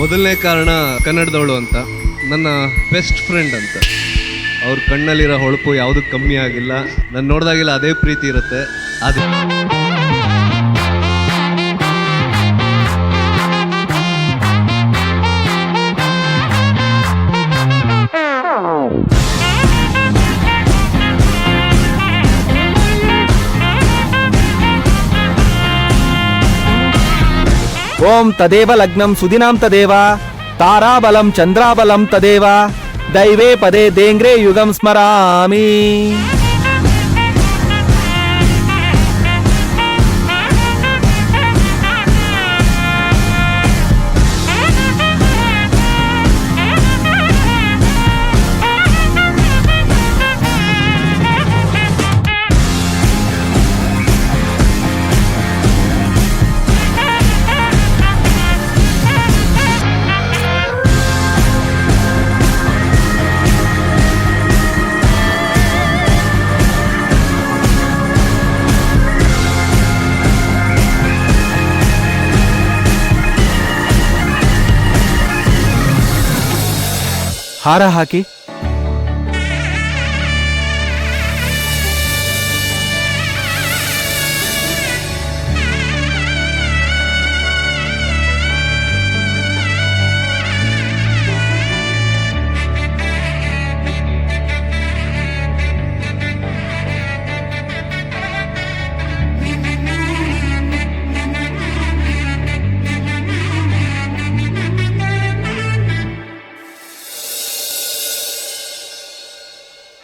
ಮೊದಲನೇ ಕಾರಣ ಕನ್ನಡದವಳು ಅಂತ, ನನ್ನ ಬೆಸ್ಟ್ ಫ್ರೆಂಡ್ ಅಂತ. ಅವ್ರ ಕಣ್ಣಲ್ಲಿರೋ ಹೊಳಪು ಯಾವುದೂ ಕಮ್ಮಿ ಆಗಿಲ್ಲ. ನಾನು ನೋಡಿದಾಗೆಲ್ಲ ಅದೇ ಪ್ರೀತಿ ಇರುತ್ತೆ. ಅದೇ ಓಂ ತದೇವ ಲಗ್ನಂ ಸುದಿನಾಂ ತದೇವ ತಾರಾಬಲಂ ಚಂದ್ರಾಬಲಂ ತದೇವ ದೈವೇ ಪದೇ ದೇಂಗ್ರೇ ಯುಗಂ ಸ್ಮರಾಮಿ. ಹಾರ ಹಾಕಿ.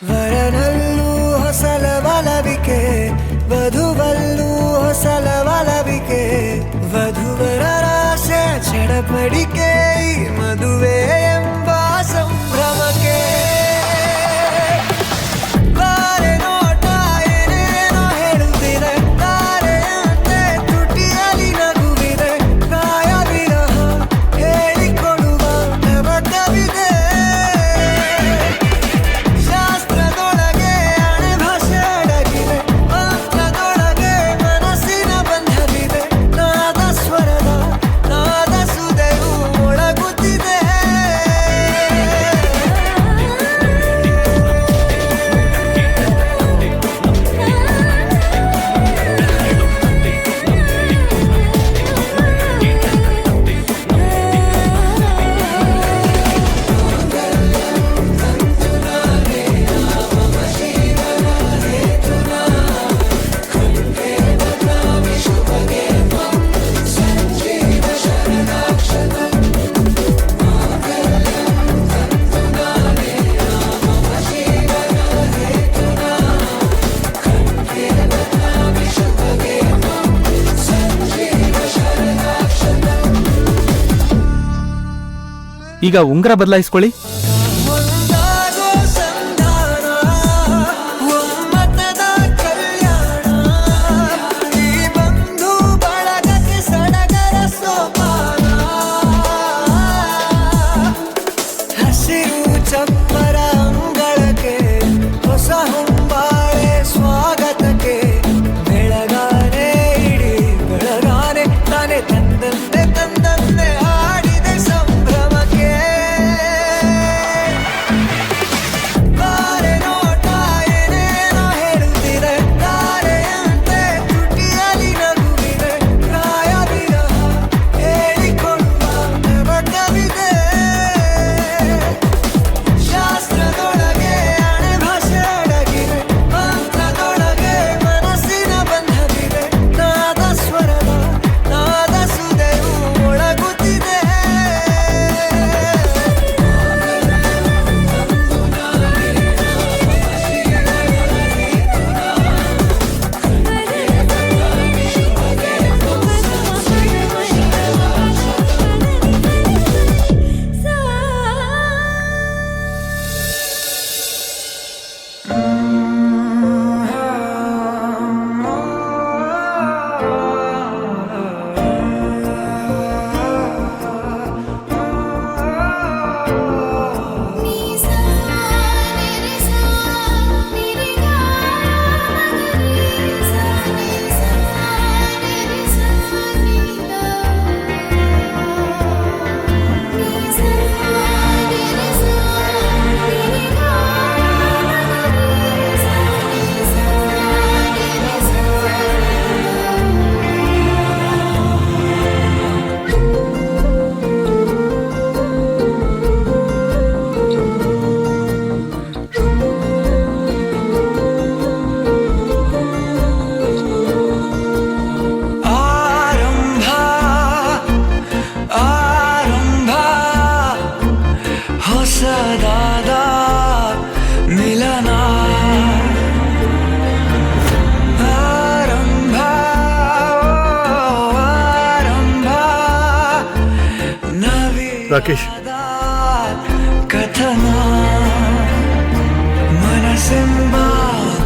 ವರನಲ್ಲೂ ಹೊಸಲವಲವಿಕೆ, ವಧುವಲ್ಲೂ ಹೊಸಲವಲವಿಕೆ, ವಧುವರರಾಸೆ ಚಡಪಡಿಕೆ, ಈ ಮದುವೆ ಎಂಬ ಸಂಭ್ರಮಕ್ಕೆ. ಬಾರೆ ನೋಟ ಏನೇನೋ ಹೇಳುತ್ತಿದೆ, ತಾರೆಯಂತೆ ತುಟಿಯಲ್ಲಿ ನಗುವಿದೆ, ಕಾಯ ವಿರಹ ಹೇಳಿಕೊಡುವ ನವಕವಿದೆ. ಈಗ ಉಂಗುರ ಬದಲಾಯಿಸ್ಕೊಳ್ಳಿ. ರಾಕೇಶ್, ಕಥನ ಮನಸ್ಸೆಂಬ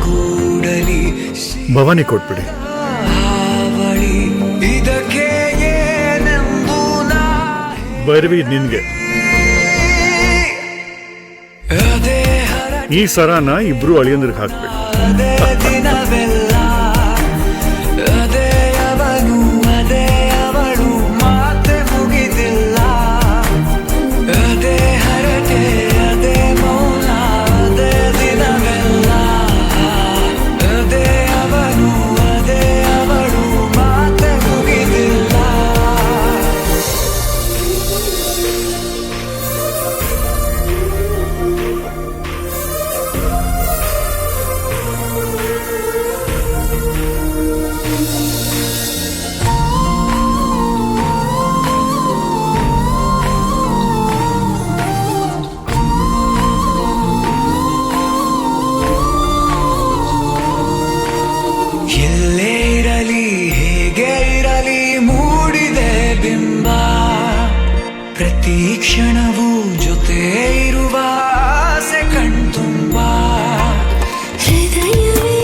ಕೂಡಲಿ ಭವಾನಿ ಕೊಟ್ಬಿಡಿ. ಹಾವಳಿ ಇದಕ್ಕೆ ಏನೆಂದು ನಾ ಭೈರವಿ, ನಿನ್ಗೆ ಅದೇ ಹರ ಈ ಸರಾನ ಇಬ್ರು ಅಳಿಯಂದ್ರಿಗೆ ಹಾಕ್ಬೇಕು. ಅದೇ ದಿನವೆಲ್ಲ ಅದೇ ಅವನು ಅದೇ ಅವಳು ಮಾತೆ ಮುಗಿದಿಲ್ಲ ಅದೇ ಹರಟೆ ಅದೇ ಮೌನ ಅದೇ ದಿನವೆಲ್ಲ ಅದೇ ಅವನು ಅದೇ ಅವಳು ಮಾತೆ ಮುಗಿದಿಲ್ಲ ಎಲ್ಲೇ ಇರಲಿ ಹೇಗೆ ಇರಲಿ ಮೂಡಿದೆ ಬಿಂಬ ಪ್ರತಿ ಕ್ಷಣವೂ ಜೊತೆ ಇರುವ ಆಸೆ ಕಣ್ತುಂಬ ಹೃದಯವೇ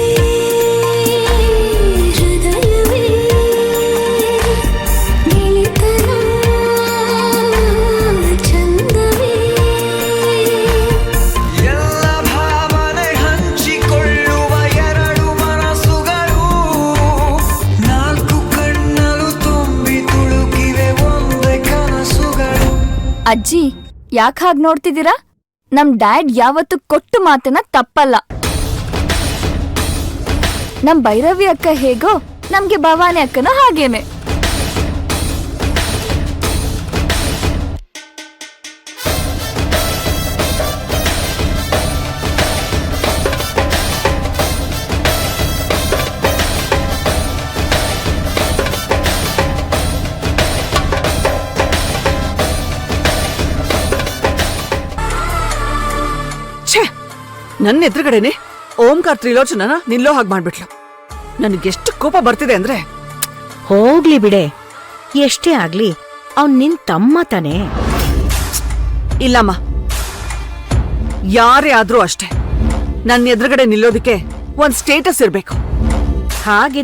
ಹೃದಯವೇ ಗೆಳೆತನ ಚಂದವೇ ಎಲ್ಲ ಭಾವನೆ ಹಂಚಿಕೊಳ್ಳುವ ಎರಡು ಮನಸ್ಸುಗಳು ನಾಲ್ಕು ಕಣ್ಣಲು ತುಂಬಿ ತುಳುಕಿವೆ ಒಂದೇ ಕನಸುಗಳು. ಅಜ್ಜಿ ಯಾಕೆ ಹಾಗೆ ನೋಡ್ತಿದ್ದೀರಾ? ನಮ್ ಡ್ಯಾಡ್ ಯಾವತ್ತು ಕೊಟ್ಟು ಮಾತನ್ನ ತಪ್ಪಲ್ಲ. ನಮ್ ಭೈರವಿ ಅಕ್ಕ ಹೇಗೋ ನಮ್ಗೆ ಭವಾನಿ ಅಕ್ಕನೂ ಹಾಗೇನೆ. ಛೇ, ನನ್ನ ಎದುರುಗಡೆನೆ ಓಂಕಾರ್ ತ್ರಿಲೋಚನನ ನಿಲ್ಲೋ ಹಾಗೆ ಮಾಡ್ಬಿಟ್ಲು. ನನಗೆಷ್ಟು ಕೋಪ ಬರ್ತಿದೆ ಅಂದ್ರೆ, ಹೋಗ್ಲಿ ಬಿಡೆ, ಎಷ್ಟೇ ಆಗ್ಲಿ ಅವ್ನ್ ನಿನ್ ತಮ್ಮ ತಾನೇ. ಇಲ್ಲಮ್ಮ, ಯಾರೇ ಆದ್ರೂ ಅಷ್ಟೇ ನನ್ನ ಎದುರುಗಡೆ ನಿಲ್ಲೋದಕ್ಕೆ ಒಂದ್ ಸ್ಟೇಟಸ್ ಇರ್ಬೇಕು. ಹಾಗೆ